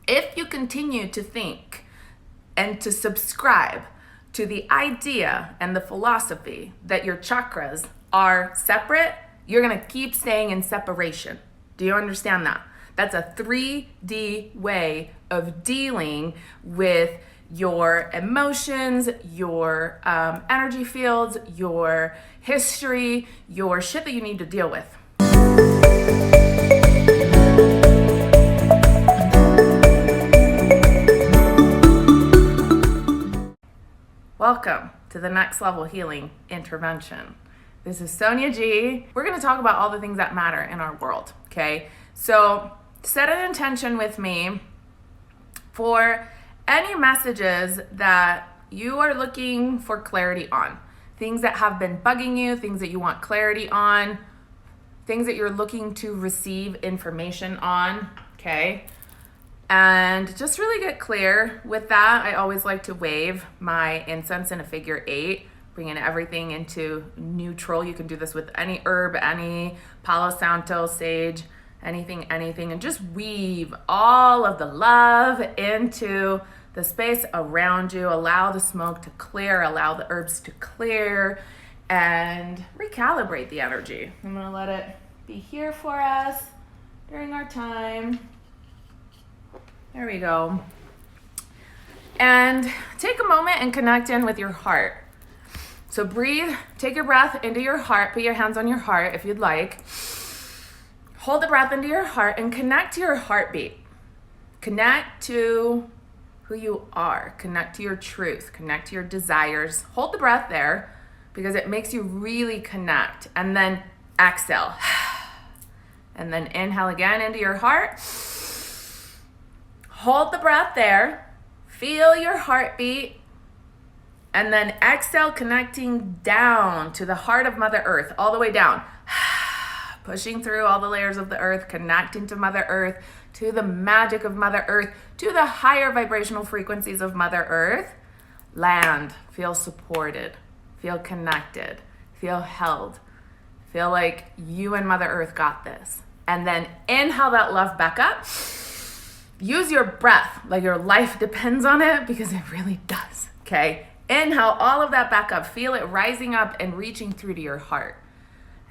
If you continue to think and to subscribe to the idea and the philosophy that your chakras are separate, you're going to keep staying in separation. Do you understand that? That's a 3D way of dealing with your emotions, your energy fields, your history, your shit that you need to deal with. Welcome to the Next Level Healing Intervention. This is Sonia G. We're going to talk about all the things that matter in our world, okay? So set an intention with me for any messages that you are looking for clarity on. Things that have been bugging you, things that you want clarity on, things that you're looking to receive information on, okay? And just really get clear with that. I always like to wave my incense in a figure 8, bringing everything into neutral. You can do this with any herb, any Palo Santo, sage, anything, and just weave all of the love into the space around you. Allow the smoke to clear, allow the herbs to clear, and recalibrate the energy. I'm gonna let it be here for us during our time. There we go. And take a moment and connect in with your heart. So breathe, take your breath into your heart, put your hands on your heart if you'd like. Hold the breath into your heart and connect to your heartbeat. Connect to who you are, connect to your truth, connect to your desires. Hold the breath there because it makes you really connect. And then exhale. And then inhale again into your heart. Hold the breath there, feel your heartbeat, and then exhale, connecting down to the heart of Mother Earth, all the way down. Pushing through all the layers of the earth, connecting to Mother Earth, to the magic of Mother Earth, to the higher vibrational frequencies of Mother Earth. Land, feel supported, feel connected, feel held, feel like you and Mother Earth got this. And then inhale that love back up. Use your breath like your life depends on it, because it really does, okay? Inhale all of that back up. Feel it rising up and reaching through to your heart.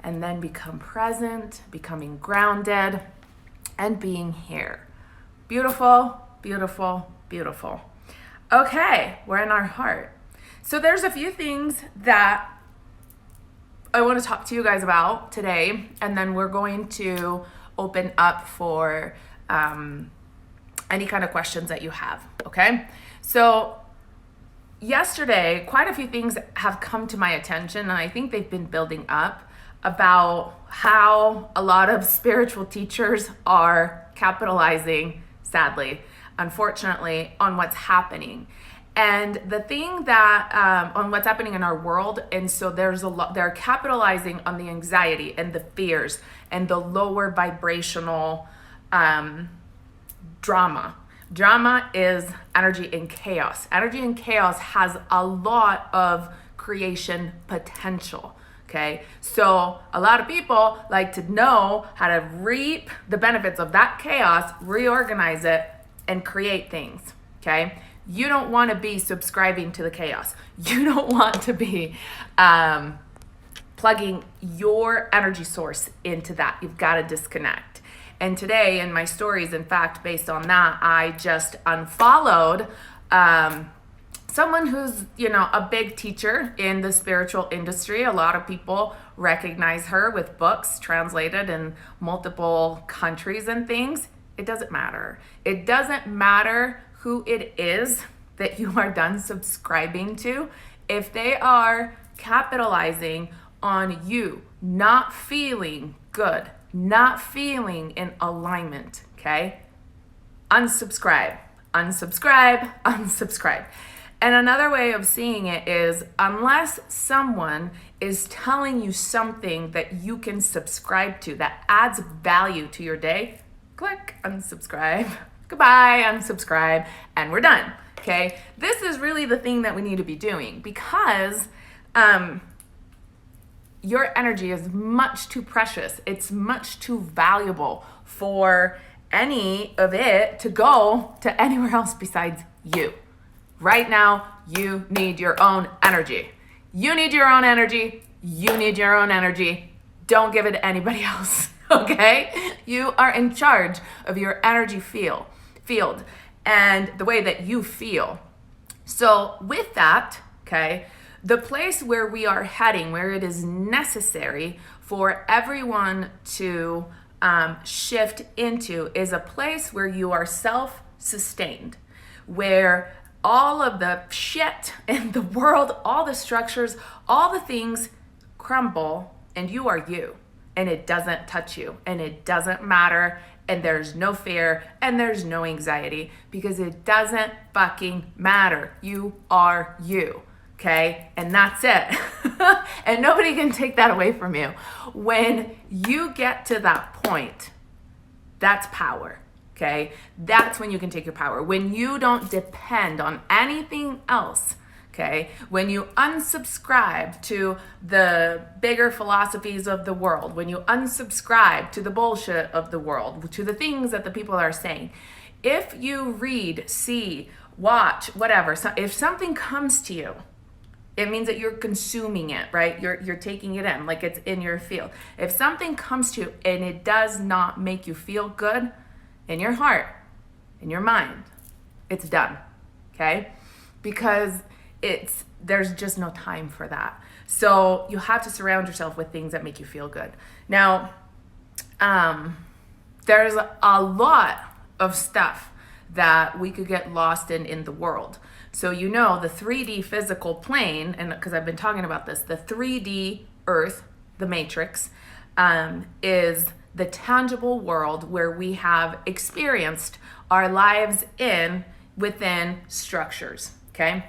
And then become present, becoming grounded, and being here. Beautiful, beautiful, beautiful. Okay, we're in our heart. So there's a few things that I want to talk to you guys about today, and then we're going to open up for any kind of questions that you have, okay? So yesterday, quite a few things have come to my attention, and I think they've been building up about how a lot of spiritual teachers are capitalizing, sadly, unfortunately, on what's happening. And the thing that, on what's happening in our world, and so there's a lot, they're capitalizing on the anxiety and the fears and the lower vibrational drama. Drama is energy in chaos. Energy in chaos has a lot of creation potential, okay? So a lot of people like to know how to reap the benefits of that chaos, reorganize it, and create things, okay? You don't want to be subscribing to the chaos. You don't want to be plugging your energy source into that. You've got to disconnect. And today in my stories, in fact, based on that, I just unfollowed someone who's, a big teacher in the spiritual industry. A lot of people recognize her with books translated in multiple countries and things. It doesn't matter. It doesn't matter who it is that you are done subscribing to. If they are capitalizing on you not feeling good, not feeling in alignment, okay? Unsubscribe, unsubscribe, unsubscribe. And another way of seeing it is, unless someone is telling you something that you can subscribe to that adds value to your day, click unsubscribe. Goodbye, unsubscribe, and we're done, okay? This is really the thing that we need to be doing, because your energy is much too precious. It's much too valuable for any of it to go to anywhere else besides you. Right now, you need your own energy. You need your own energy. You need your own energy. Don't give it to anybody else, okay? You are in charge of your energy field and the way that you feel. So with that, okay, the place where we are heading, where it is necessary for everyone to shift into, is a place where you are self-sustained, where all of the shit in the world, all the structures, all the things crumble, and you are you, and it doesn't touch you, and it doesn't matter, and there's no fear, and there's no anxiety, because it doesn't fucking matter. You are you, okay? And that's it. And nobody can take that away from you. When you get to that point, that's power. Okay, that's when you can take your power. When you don't depend on anything else, okay? When you unsubscribe to the bigger philosophies of the world, when you unsubscribe to the bullshit of the world, to the things that the people are saying, if you read, see, watch, whatever, so if something comes to you, it means that you're consuming it, right? You're taking it in, like it's in your field. If something comes to you and it does not make you feel good, in your heart, in your mind, it's done, okay? Because there's just no time for that. So you have to surround yourself with things that make you feel good. Now, there's a lot of stuff that we could get lost in the world. So you know the 3D physical plane, and because I've been talking about this, the 3D Earth, the matrix, is the tangible world where we have experienced our lives within structures, okay?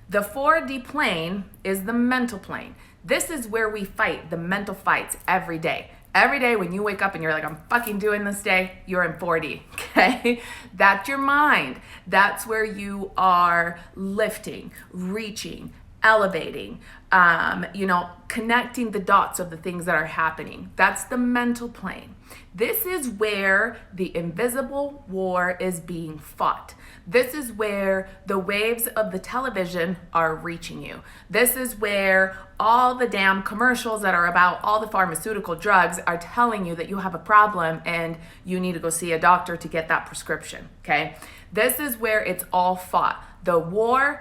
The 4D plane is the mental plane. This is where we fight the mental fights every day. Every day when you wake up and you're like, I'm fucking doing this day, you're in 4D, okay? That's your mind. That's where you are lifting, reaching, elevating, connecting the dots of the things that are happening. That's the mental plane. This is where the invisible war is being fought. This is where the waves of the television are reaching you. This is where all the damn commercials that are about all the pharmaceutical drugs are telling you that you have a problem and you need to go see a doctor to get that prescription, okay? This is where it's all fought. The World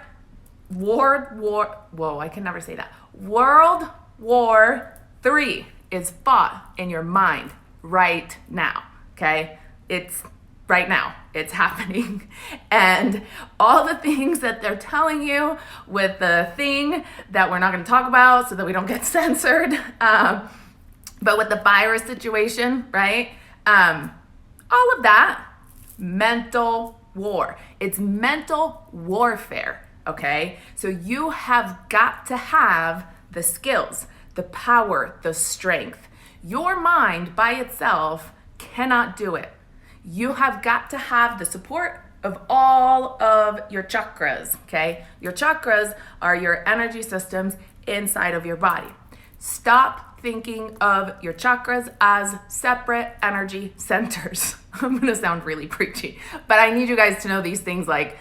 War III is fought in your mind right now, okay? It's right now, it's happening. And all the things that they're telling you with the thing that we're not gonna talk about so that we don't get censored, but with the virus situation, right? All of that, mental war. It's mental warfare. Okay, so you have got to have the skills, the power, the strength. Your mind by itself cannot do it. You have got to have the support of all of your chakras, okay? Your chakras are your energy systems inside of your body. Stop thinking of your chakras as separate energy centers. I'm gonna sound really preachy, but I need you guys to know these things like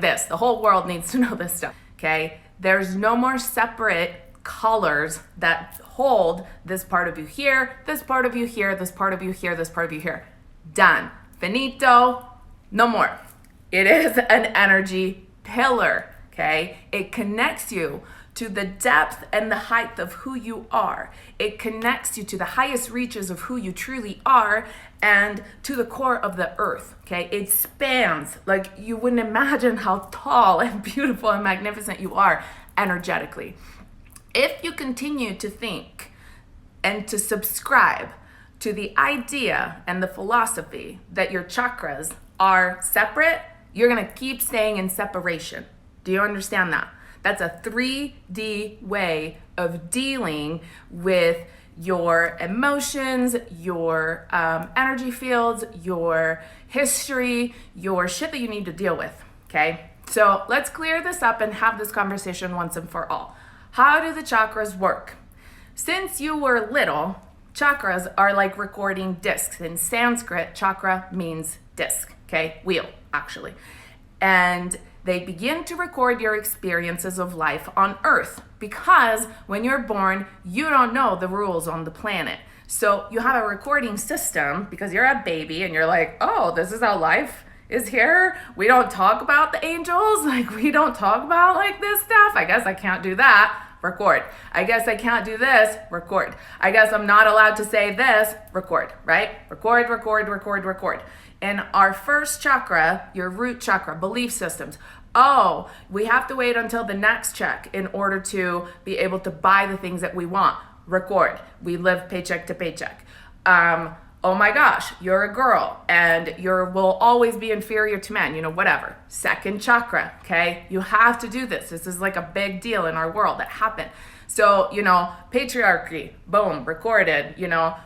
this. The whole world needs to know this stuff, okay? There's no more separate colors that hold this part of you here, this part of you here, this part of you here, this part of you here. Done. Finito. No more. It is an energy pillar, okay? It connects you to the depth and the height of who you are. It connects you to the highest reaches of who you truly are and to the core of the earth, okay? It spans, like you wouldn't imagine how tall and beautiful and magnificent you are energetically. If you continue to think and to subscribe to the idea and the philosophy that your chakras are separate, you're gonna keep staying in separation. Do you understand that? That's a 3D way of dealing with your emotions, your energy fields, your history, your shit that you need to deal with, okay? So let's clear this up and have this conversation once and for all. How do the chakras work? Since you were little, chakras are like recording discs. In Sanskrit, chakra means disc, okay? Wheel, actually. And they begin to record your experiences of life on Earth, because when you're born, you don't know the rules on the planet. So you have a recording system because you're a baby and you're like, oh, this is how life is here. We don't talk about the angels. Like, we don't talk about like this stuff. I guess I can't do that. Record. I guess I can't do this. Record. I guess I'm not allowed to say this. Record, right? Record, record, record, record. In our first chakra, your root chakra, belief systems. Oh, we have to wait until the next check in order to be able to buy the things that we want. Record. We live paycheck to paycheck. Oh my gosh, you're a girl and will always be inferior to men, whatever. Second chakra, okay? You have to do this. This is like a big deal in our world that happened. So, patriarchy, boom, recorded,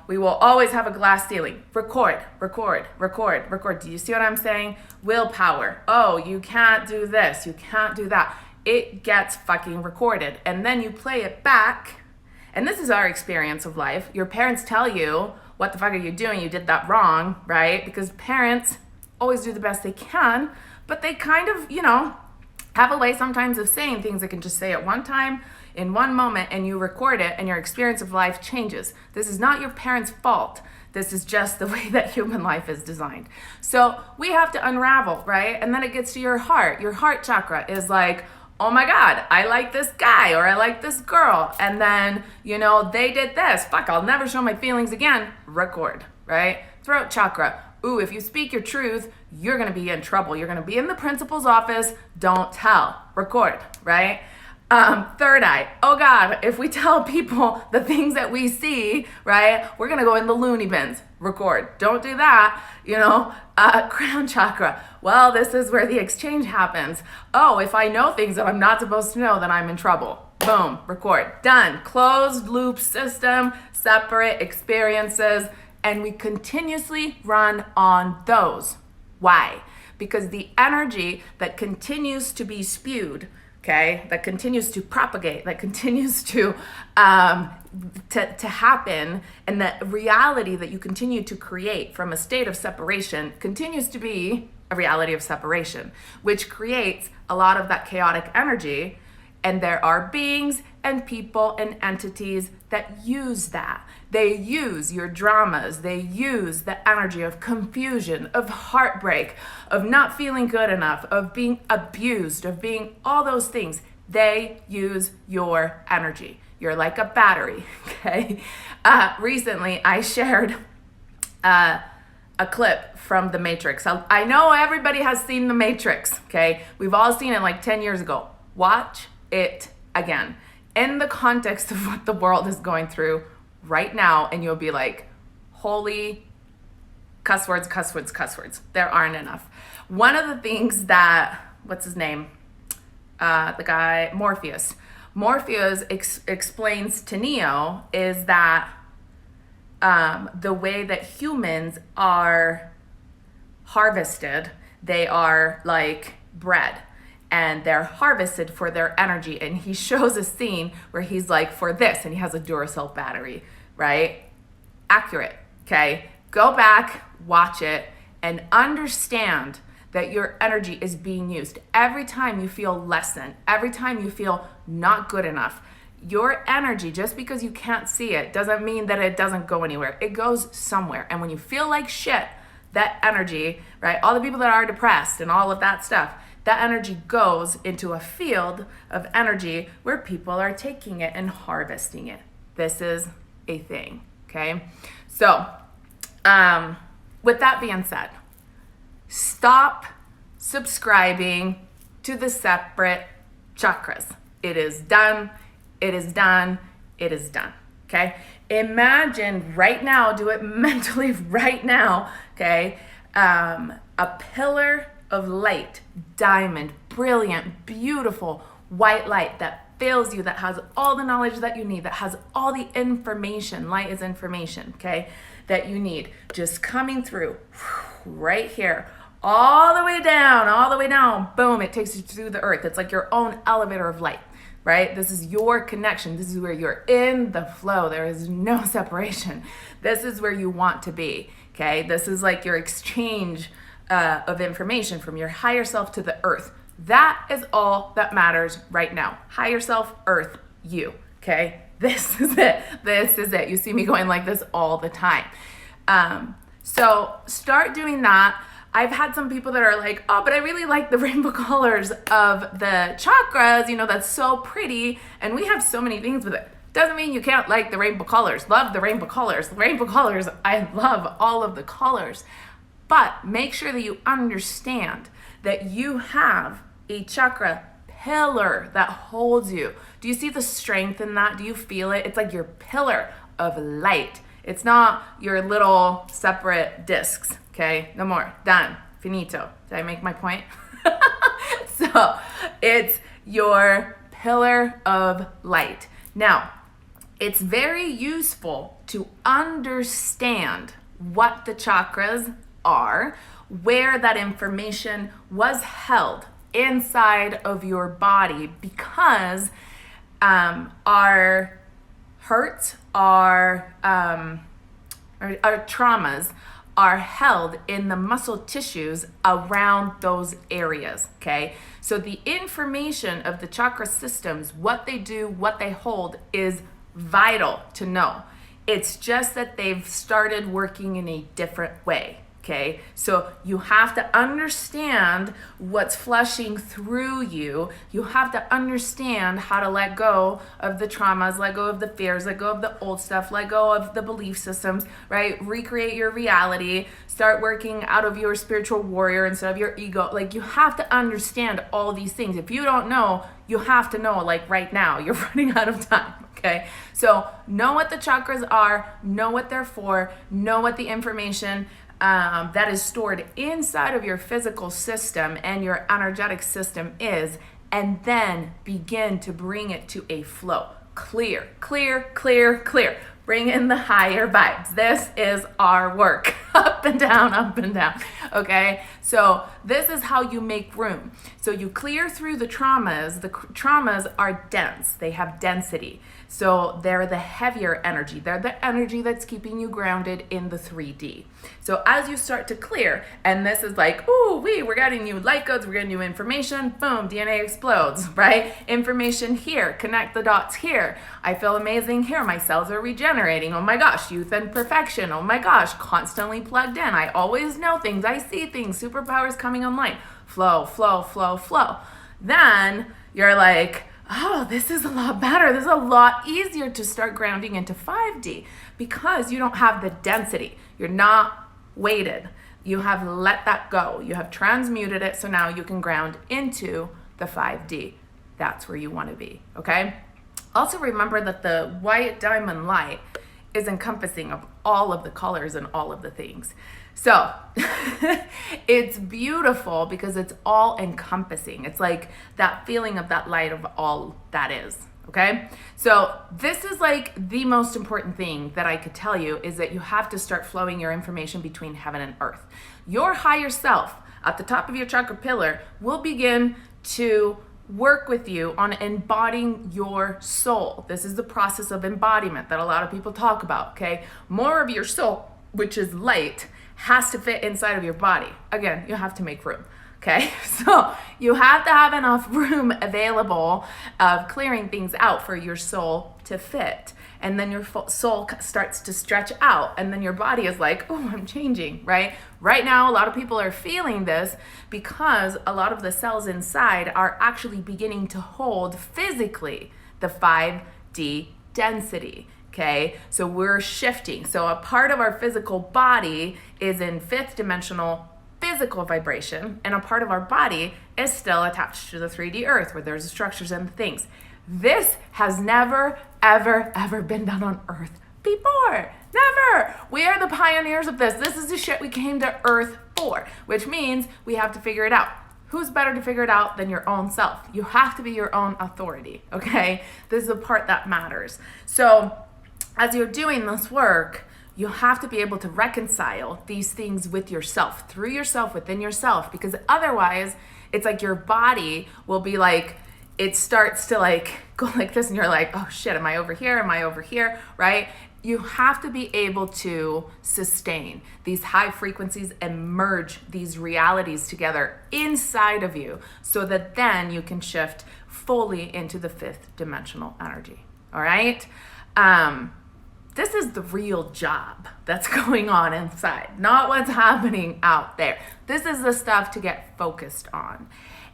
we will always have a glass ceiling. Record, record, record, record. Do you see what I'm saying? Willpower. Oh, you can't do this. You can't do that. It gets fucking recorded. And then you play it back. And this is our experience of life. Your parents tell you, what the fuck are you doing? You did that wrong, right? Because parents always do the best they can, but they kind of, have a way sometimes of saying things they can just say at one time, in one moment, and you record it, and your experience of life changes. This is not your parents' fault. This is just the way that human life is designed. So we have to unravel, right? And then it gets to your heart. Your heart chakra is like, oh my God, I like this guy or I like this girl. And then, they did this. Fuck, I'll never show my feelings again. Record, right? Throat chakra. Ooh, if you speak your truth, you're going to be in trouble. You're going to be in the principal's office. Don't tell. Record, right? Third eye. Oh God, if we tell people the things that we see, right, we're going to go in the loony bins. Record. Don't do that. Crown chakra. Well, this is where the exchange happens. Oh, if I know things that I'm not supposed to know, then I'm in trouble. Boom. Record. Done. Closed loop system, separate experiences, and we continuously run on those. Why? Because the energy that continues to be spewed, okay, that continues to propagate, that continues to happen, and the reality that you continue to create from a state of separation continues to be a reality of separation, which creates a lot of that chaotic energy. And there are beings and people and entities that use that. They use your dramas. They use the energy of confusion, of heartbreak, of not feeling good enough, of being abused, of being all those things. They use your energy. You're like a battery, okay? Recently, I shared a clip from The Matrix. I know everybody has seen The Matrix, okay? We've all seen it like 10 years ago. Watch it again in the context of what the world is going through right now, and you'll be like, holy cuss words, cuss words, cuss words. There aren't enough. One of the things that, what's his name? The guy, Morpheus explains to Neo is that the way that humans are harvested, they are like bread. And they're harvested for their energy. And he shows a scene where he's like, for this, and he has a Duracell battery, right? Accurate, okay? Go back, watch it, and understand that your energy is being used. Every time you feel less than, every time you feel not good enough, your energy, just because you can't see it, doesn't mean that it doesn't go anywhere. It goes somewhere. And when you feel like shit, that energy, right? All the people that are depressed and all of that stuff, that energy goes into a field of energy where people are taking it and harvesting it. This is a thing, okay? So, with that being said, stop subscribing to the separate chakras. It is done, it is done, it is done, okay? Imagine right now, do it mentally right now, okay? A pillar of light, diamond, brilliant, beautiful, white light that fills you, that has all the knowledge that you need, that has all the information, light is information, okay, that you need, just coming through right here, all the way down, boom, it takes you through the earth. It's like your own elevator of light. right? This is your connection. This is where you're in the flow. There is no separation. This is where you want to be, okay? This is like your exchange of information from your higher self to the earth. That is all that matters right now. Higher self, earth, you, okay? This is it. This is it. You see me going like this all the time. So start doing that. I've had some people that are like, oh, but I really like the rainbow colors of the chakras. You know, that's so pretty. And we have so many things with it. Doesn't mean you can't like the rainbow colors. Love the rainbow colors. Rainbow colors, I love all of the colors. But make sure that you understand that you have a chakra pillar that holds you. Do you see the strength in that? Do you feel it? It's like your pillar of light. It's not your little separate discs, okay? No more. Done. Finito. Did I make my point? So it's your pillar of light. Now, it's very useful to understand what the chakras are, where that information was held inside of your body, because our hurts, our traumas are held in the muscle tissues around those areas, okay? So the information of the chakra systems, what they do, what they hold, is vital to know. It's just that they've started working in a different way. Okay, so you have to understand what's flushing through you. You have to understand how to let go of the traumas, let go of the fears, let go of the old stuff, let go of the belief systems, right? Recreate your reality, start working out of your spiritual warrior instead of your ego. Like, you have to understand all these things. If you don't know, you have to know, like right now. You're running out of time. Okay, so know what the chakras are, know what they're for, know what the information that is stored inside of your physical system and your energetic system is, and then begin to bring it to a flow. Clear, clear, clear, clear. Bring in the higher vibes. This is our work. Up and down, up and down. Okay? So this is how you make room. So you clear through the traumas. The traumas are dense. They have density. So they're the heavier energy. They're the energy that's keeping you grounded in the 3D. So as you start to clear, and this is like, ooh, we're getting new light codes, we're getting new information, boom, DNA explodes, right? Information here, connect the dots here. I feel amazing here. My cells are regenerating. Oh my gosh, youth and perfection. Oh my gosh, constantly plugged in. I always know things. I see things. Superpowers coming online. Flow, flow, flow, flow. Then you're like, oh, this is a lot better. This is a lot easier to start grounding into 5D because you don't have the density. You're not weighted. You have let that go. You have transmuted it, so now you can ground into the 5D. That's where you want to be, okay? Also remember that the white diamond light is encompassing of all of the colors and all of the things. So it's beautiful because it's all encompassing. It's like that feeling of that light of all that is, okay? So this is like the most important thing that I could tell you is that you have to start flowing your information between heaven and earth. Your higher self at the top of your chakra pillar will begin to work with you on embodying your soul. This is the process of embodiment that a lot of people talk about, okay? More of your soul, which is light, has to fit inside of your body. Again, you have to make room, okay? So you have to have enough room available of clearing things out for your soul to fit. And then your soul starts to stretch out, and then your body is like, oh, I'm changing, right? Right now, a lot of people are feeling this because a lot of the cells inside are actually beginning to hold physically the 5D density. Okay, so we're shifting. So a part of our physical body is in 5th dimensional physical vibration, and a part of our body is still attached to the 3D earth where there's the structures and things. This has never, ever, ever been done on earth before. Never. We are the pioneers of this. This is the shit we came to earth for, which means we have to figure it out. Who's better to figure it out than your own self? You have to be your own authority, okay? This is the part that matters. So as you're doing this work, you have to be able to reconcile these things with yourself, through yourself, within yourself, because otherwise it's like your body will be like it starts to like go like this and you're like, oh shit, am I over here? Am I over here? Right? You have to be able to sustain these high frequencies and merge these realities together inside of you so that then you can shift fully into the fifth dimensional energy. All right? This is the real job that's going on inside, not what's happening out there. This is the stuff to get focused on.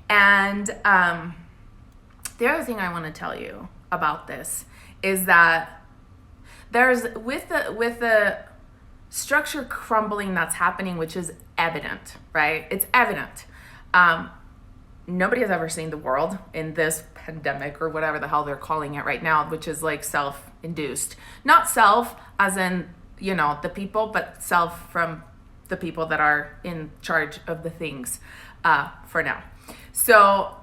And the other thing I want to tell you about this is that there's with the structure crumbling that's happening, which is evident, right? It's evident. Nobody has ever seen the world in this pandemic or whatever the hell they're calling it right now, which is like self-induced. Not self as in, you know, the people, but self from the people that are in charge of the things for now. So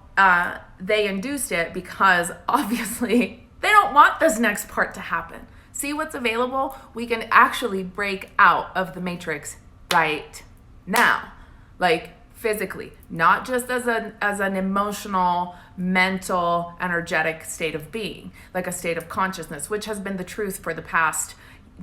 they induced it because obviously they don't want this next part to happen. See what's available? We can actually break out of the matrix right now, like physically, not just as an emotional, mental, energetic state of being, like a state of consciousness, which has been the truth for the past,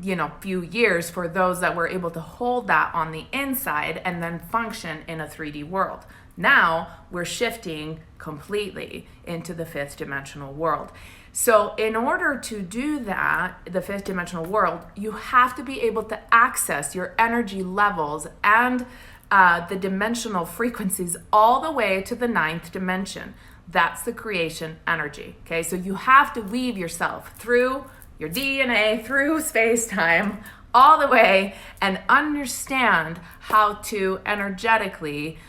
you know, few years for those that were able to hold that on the inside and then function in a 3D world. Now we're shifting completely into the fifth dimensional world. So in order to do that, the fifth dimensional world, you have to be able to access your energy levels and the dimensional frequencies all the way to the ninth dimension. That's the creation energy. Okay, so you have to weave yourself through your DNA, through space-time, all the way, and understand how to energetically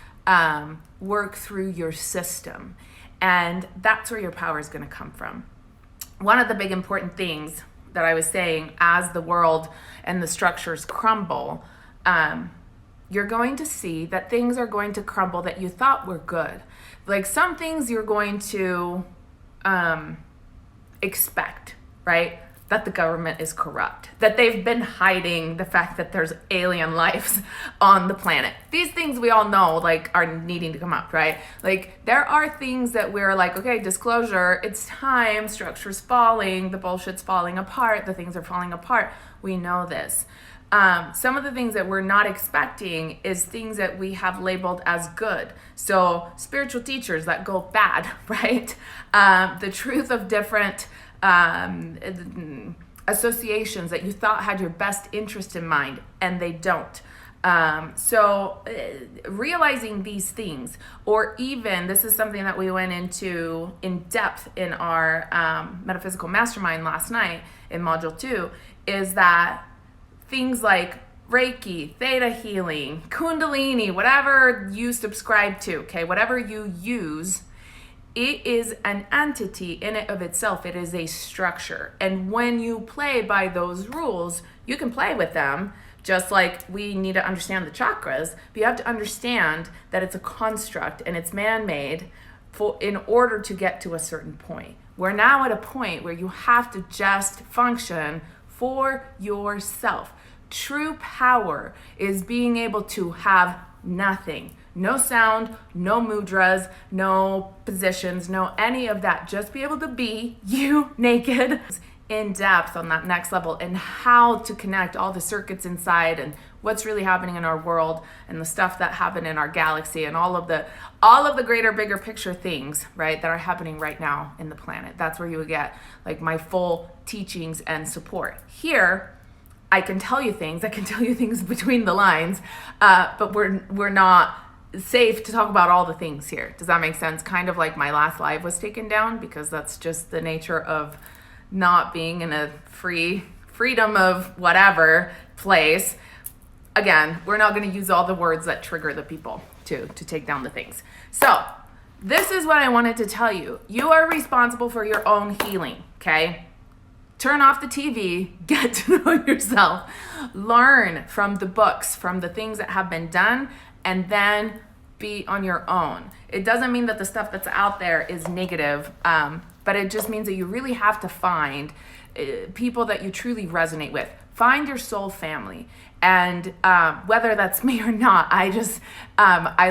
work through your system. And that's where your power is going to come from. One of the big important things that I was saying, as the world and the structures crumble, you're going to see that things are going to crumble that you thought were good. Like some things you're going to expect, right? That the government is corrupt, that they've been hiding the fact that there's alien lives on the planet. These things we all know, like, are needing to come up, right? Like, there are things that we're like, okay, disclosure, it's time, structure's falling, the bullshit's falling apart, the things are falling apart. We know this. Some of the things that we're not expecting is things that we have labeled as good. So spiritual teachers that go bad, right? The truth of different associations that you thought had your best interest in mind, and they don't. So realizing these things, or even, this is something that we went into in depth in our metaphysical mastermind last night in module 2, is that things like Reiki, Theta healing, Kundalini, whatever you subscribe to, okay, whatever you use, it is an entity in it of itself. It is a structure. And when you play by those rules, you can play with them, just like we need to understand the chakras, but you have to understand that it's a construct and it's man-made in order to get to a certain point. We're now at a point where you have to just function for yourself. True power is being able to have nothing. No sound, no mudras, no positions, no any of that. Just be able to be you naked in depth on that next level, and how to connect all the circuits inside and what's really happening in our world and the stuff that happened in our galaxy and all of the greater, bigger picture things, right, that are happening right now in the planet. That's where you would get like my full teachings and support. Here, I can tell you things between the lines, but we're not safe to talk about all the things here. Does that make sense? Kind of like my last live was taken down, because that's just the nature of not being in a freedom of whatever place. Again, we're not going to use all the words that trigger the people to take down the things. So this is what I wanted to tell you. You are responsible for your own healing, okay? Turn off the TV, get to know yourself, learn from the books, from the things that have been done, and then be on your own. It doesn't mean that the stuff that's out there is negative. but it just means that you really have to find people that you truly resonate with. Find your soul family. And whether that's me or not, I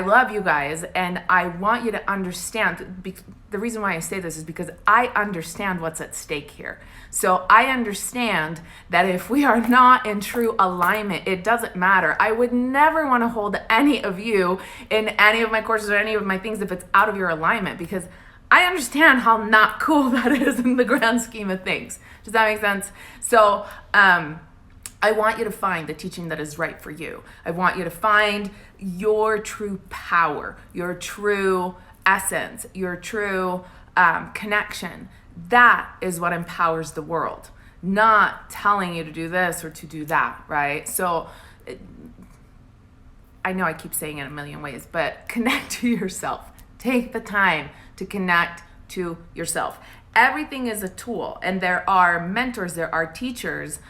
love you guys, and I want you to understand. The reason why I say this is because I understand what's at stake here. So I understand that if we are not in true alignment, it doesn't matter. I would never want to hold any of you in any of my courses or any of my things if it's out of your alignment, because I understand how not cool that is in the grand scheme of things. Does that make sense? So, I want you to find the teaching that is right for you. I want you to find your true power, your true essence, your true connection. That is what empowers the world, not telling you to do this or to do that, right? So I know I keep saying it a million ways, but connect to yourself. Take the time to connect to yourself. Everything is a tool, and there are mentors, there are teachers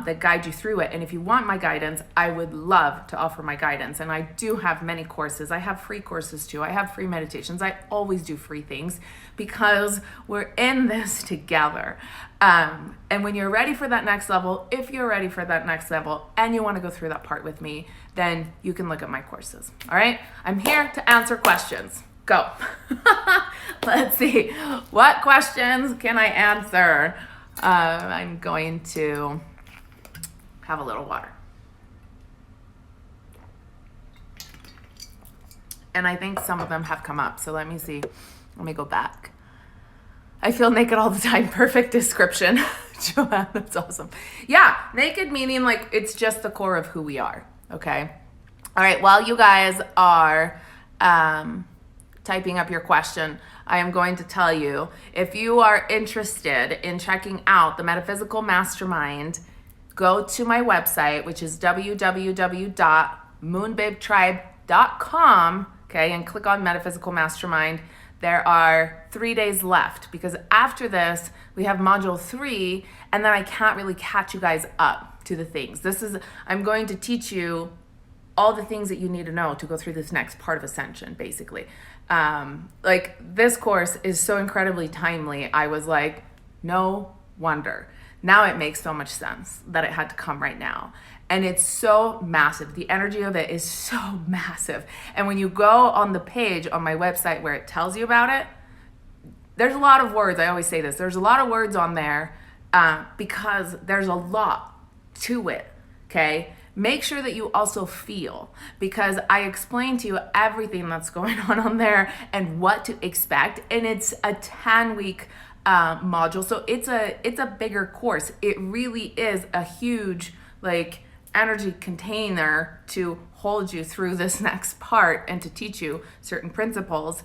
that guide you through it. And if you want my guidance, I would love to offer my guidance. And I do have many courses. I have free courses too. I have free meditations. I always do free things because we're in this together. And when you're ready for that next level, if you're ready for that next level and you want to go through that part with me, then you can look at my courses. All right? I'm here to answer questions. Go. Let's see. What questions can I answer? I'm going to have a little water. And I think some of them have come up. So let me see. Let me go back. I feel naked all the time. Perfect description. Joanne, that's awesome. Yeah, naked meaning like it's just the core of who we are. Okay. All right. While you guys are typing up your question, I am going to tell you, if you are interested in checking out the Metaphysical Mastermind, go to my website, which is www.moonbabetribe.com, okay, and click on Metaphysical Mastermind. There are 3 days left because after this, we have module 3, and then I can't really catch you guys up to the things. I'm going to teach you all the things that you need to know to go through this next part of Ascension, basically. Like this course is so incredibly timely. I was like, no wonder. Now it makes so much sense that it had to come right now. And it's so massive. The energy of it is so massive. And when you go on the page on my website where it tells you about it, there's a lot of words. I always say this. There's a lot of words on there because there's a lot to it, okay? Make sure that you also feel, because I explain to you everything that's going on there and what to expect. And it's a 10-week module. So it's a bigger course. It really is a huge energy container to hold you through this next part and to teach you certain principles.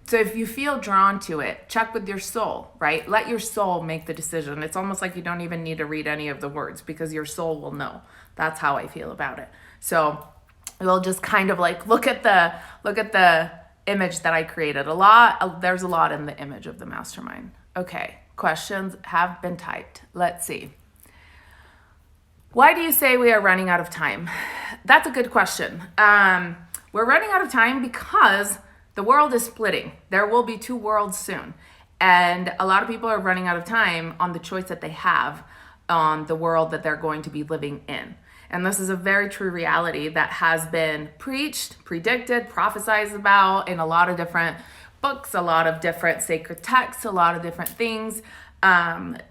So if you feel drawn to it, check with your soul, right? Let your soul make the decision. It's almost like you don't even need to read any of the words because your soul will know. That's how I feel about it. So we'll just kind of look at the image that I created. There's a lot in the image of the mastermind. Okay, questions have been typed. Let's see. Why do you say we are running out of time? That's a good question. We're running out of time because the world is splitting. There will be 2 worlds soon. And a lot of people are running out of time on the choice that they have on the world that they're going to be living in. And this is a very true reality that has been preached, predicted, prophesied about in a lot of different books, a lot of different sacred texts, a lot of different things. And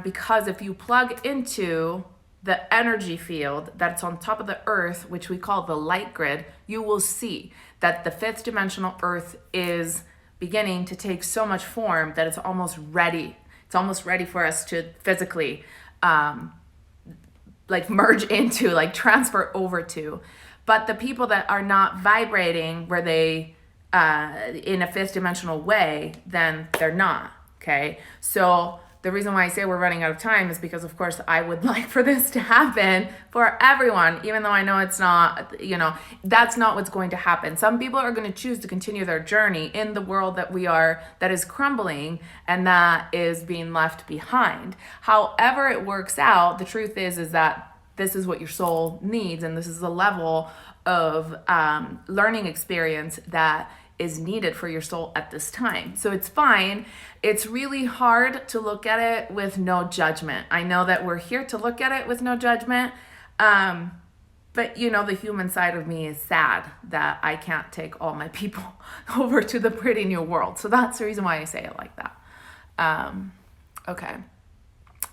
because if you plug into the energy field that's on top of the earth, which we call the light grid, you will see that the 5th dimensional earth is beginning to take so much form that it's almost ready. It's almost ready for us to physically merge into, transfer over to. But the people that are not vibrating where they in a 5th dimensional way, then they're not. Okay. So the reason why I say we're running out of time is because, of course, I would like for this to happen for everyone, even though I know it's not, that's not what's going to happen. Some people are going to choose to continue their journey in the world that is crumbling and that is being left behind. However it works out, the truth is that this is what your soul needs, and this is a level of learning experience that is needed for your soul at this time. So it's fine. It's really hard to look at it with no judgment. I know that we're here to look at it with no judgment. But the human side of me is sad that I can't take all my people over to the pretty new world. So that's the reason why I say it like that. Okay.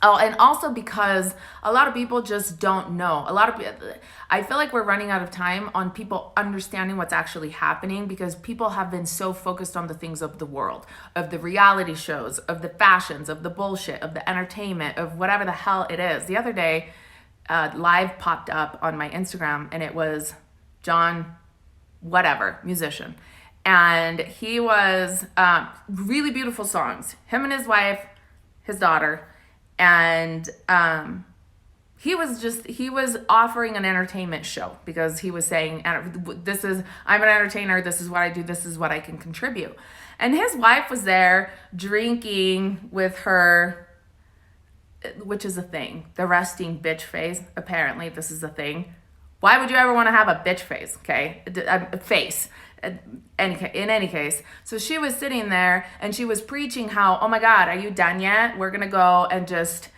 Oh, and also because a lot of people just don't know. I feel like we're running out of time on people understanding what's actually happening, because people have been so focused on the things of the world, of the reality shows, of the fashions, of the bullshit, of the entertainment, of whatever the hell it is. The other day, live popped up on my Instagram, and it was John, whatever, musician. And he was really beautiful songs. Him and his wife, his daughter. And he was offering an entertainment show, because he was saying, I'm an entertainer, this is what I do, this is what I can contribute. And his wife was there drinking with her, which is a thing, the resting bitch face. Apparently this is a thing. Why would you ever want to have a bitch face? Okay, a face. In any case, so she was sitting there and she was preaching how, oh my God, are you done yet? We're gonna go and just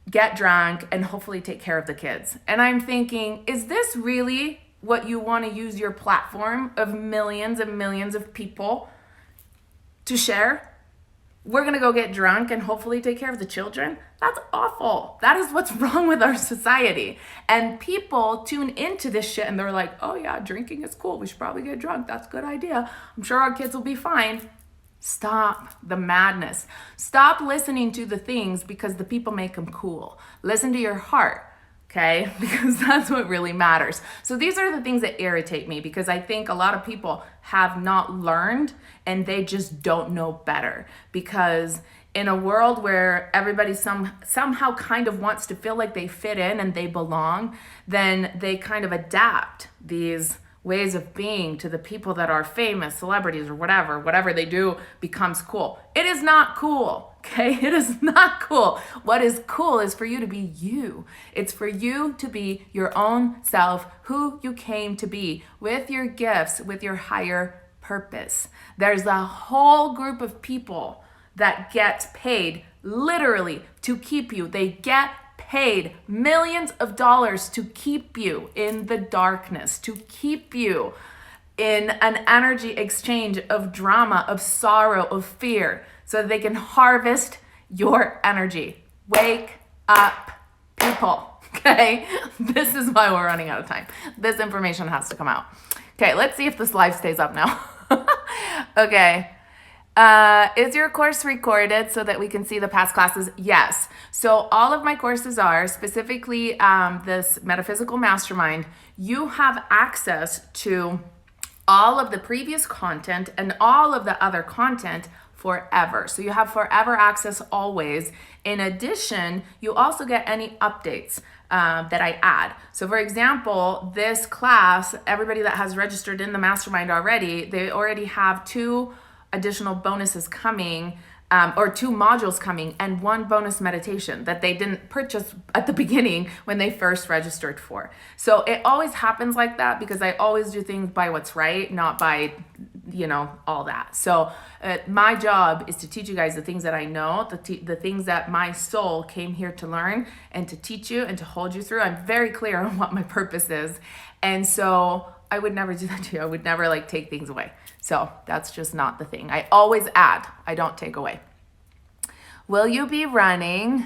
get drunk and hopefully take care of the kids. And I'm thinking, is this really what you want to use your platform of millions and millions of people to share? We're gonna go get drunk and hopefully take care of the children? That's awful. That is what's wrong with our society. And people tune into this shit and they're like, oh yeah, drinking is cool. We should probably get drunk. That's a good idea. I'm sure our kids will be fine. Stop the madness. Stop listening to the things because the people make them cool. Listen to your heart. Okay, because that's what really matters. So these are the things that irritate me, because I think a lot of people have not learned and they just don't know better. Because in a world where everybody somehow kind of wants to feel like they fit in and they belong, then they kind of adapt these ways of being to the people that are famous, celebrities, or whatever they do becomes cool. It is not cool, okay? It is not cool. What is cool is for you to be you. It's for you to be your own self, who you came to be, with your gifts, with your higher purpose. There's a whole group of people that gets paid literally to keep you. They get paid millions of dollars to keep you in the darkness, to keep you in an energy exchange of drama, of sorrow, of fear, so that they can harvest your energy. Wake up, people, okay? This is why we're running out of time. This information has to come out. Okay, let's see if this live stays up now. Okay. Is your course recorded so that we can see the past classes? Yes. So all of my courses are, specifically this metaphysical mastermind. You have access to all of the previous content and all of the other content forever. So you have forever access always. In addition, you also get any updates that I add. So for example, this class, everybody that has registered in the mastermind already, they already have 2 additional bonuses coming, or 2 modules coming, and 1 bonus meditation that they didn't purchase at the beginning when they first registered for. So it always happens like that, because I always do things by what's right, not by, all that. So my job is to teach you guys the things that I know, the things that my soul came here to learn and to teach you and to hold you through. I'm very clear on what my purpose is. And so I would never do that to you. I would never take things away. So that's just not the thing. I always add, I don't take away. Will you be running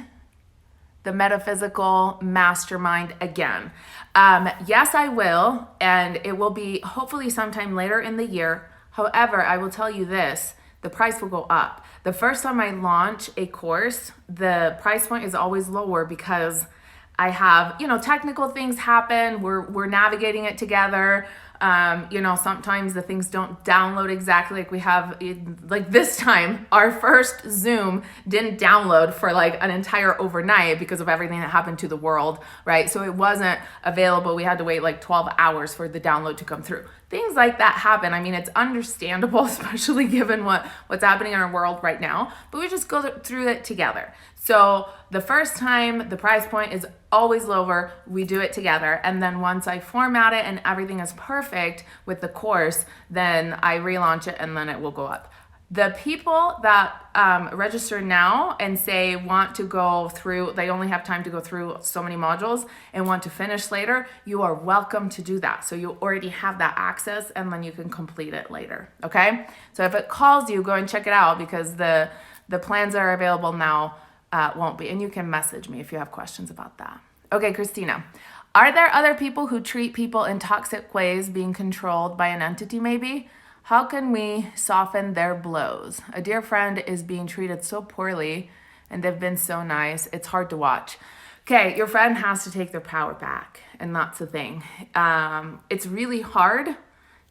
the metaphysical mastermind again? Yes, I will. And it will be hopefully sometime later in the year. However, I will tell you this, the price will go up. The first time I launch a course, the price point is always lower, because I have, technical things happen. We're navigating it together. Sometimes the things don't download exactly like we have, like this time, our first Zoom didn't download for an entire overnight because of everything that happened to the world, right? So it wasn't available. We had to wait 12 hours for the download to come through. things like that happen. I mean, it's understandable, especially given what's happening in our world right now, but we just go through it together. So the first time, the price point is always lower. We do it together. And then once I format it and everything is perfect with the course, then I relaunch it and then it will go up. The people that register now and say want to go through, they only have time to go through so many modules and want to finish later, you are welcome to do that. So you already have that access and then you can complete it later, okay? So if it calls you, go and check it out because the plans that are available now won't be. And you can message me if you have questions about that. Okay, Christina. Are there other people who treat people in toxic ways, being controlled by an entity maybe? How can we soften their blows? A dear friend is being treated so poorly and they've been so nice. It's hard to watch. Okay, your friend has to take their power back, and that's the thing. It's really hard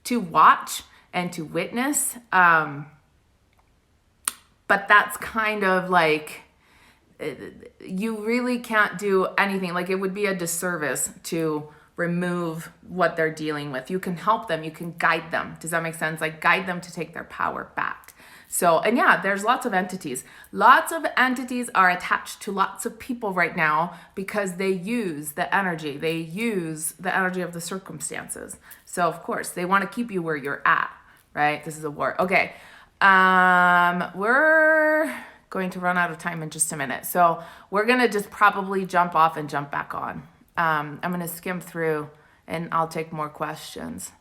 to watch and to witness, but that's kind of like, you really can't do anything. Like, it would be a disservice to remove what they're dealing with. You can help them, you can guide them. Does that make sense? Like, guide them to take their power back. So, and yeah, there's lots of entities. Lots of entities are attached to lots of people right now because they use the energy. They use the energy of the circumstances. So of course, they want to keep you where you're at, right? This is a war. Okay. We're going to run out of time in just a minute. So we're going to just probably jump off and jump back on. I'm going to skim through and I'll take more questions.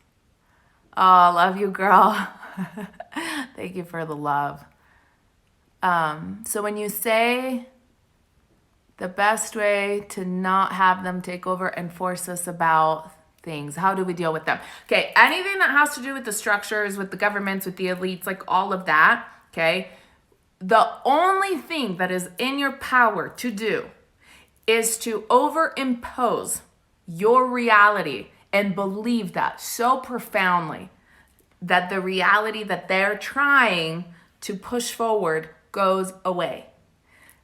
Oh, love you, girl. Thank you for the love. So when you say the best way to not have them take over and force us about things, how do we deal with them? Okay, anything that has to do with the structures, with the governments, with the elites, like all of that, okay? The only thing that is in your power to do is to overimpose your reality and believe that so profoundly that the reality that they're trying to push forward goes away.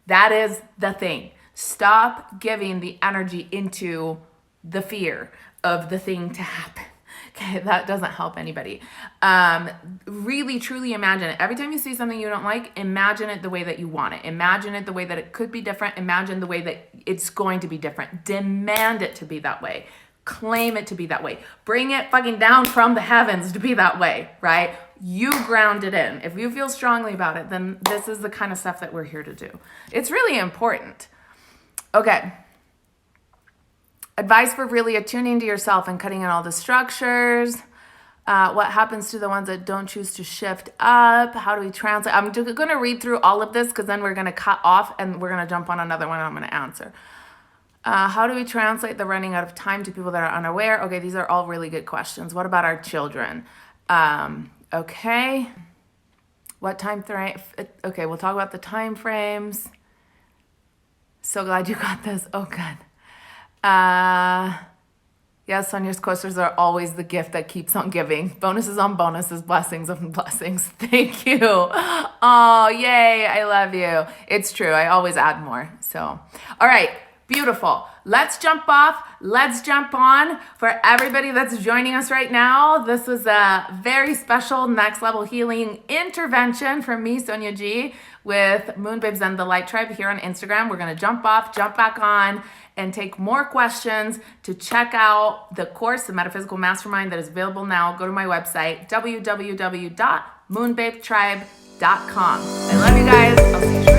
That is the thing. Stop giving the energy into the fear of the thing to happen. Okay, that doesn't help anybody. Really, truly imagine it. Every time you see something you don't like, imagine it the way that you want it. Imagine it the way that it could be different. Imagine the way that it's going to be different. Demand it to be that way. Claim it to be that way. Bring it fucking down from the heavens to be that way, right? You ground it in. If you feel strongly about it, then this is the kind of stuff that we're here to do. It's really important. Okay. Advice for really attuning to yourself and cutting in all the structures. What happens to the ones that don't choose to shift up? How do we translate? I'm going to read through all of this because then we're going to cut off and we're going to jump on another one and I'm going to answer. How do we translate the running out of time to people that are unaware? Okay, these are all really good questions. What about our children? Okay. What time frame? Okay, we'll talk about the time frames. So glad you got this. Oh, good. Yes, Sonia's coasters are always the gift that keeps on giving. Bonuses on bonuses, blessings on blessings. Thank you. Oh, yay. I love you. It's true. I always add more. So, all right. Beautiful. Let's jump off. Let's jump on. For everybody that's joining us right now, this was a very special next level healing intervention from me, Sonia G, with Moon Babes and the Light Tribe here on Instagram. We're going to jump off, jump back on, and take more questions. To check out the course, the Metaphysical Mastermind, that is available now, go to my website, www.moonbabetribe.com. I love you guys. I'll see you shortly.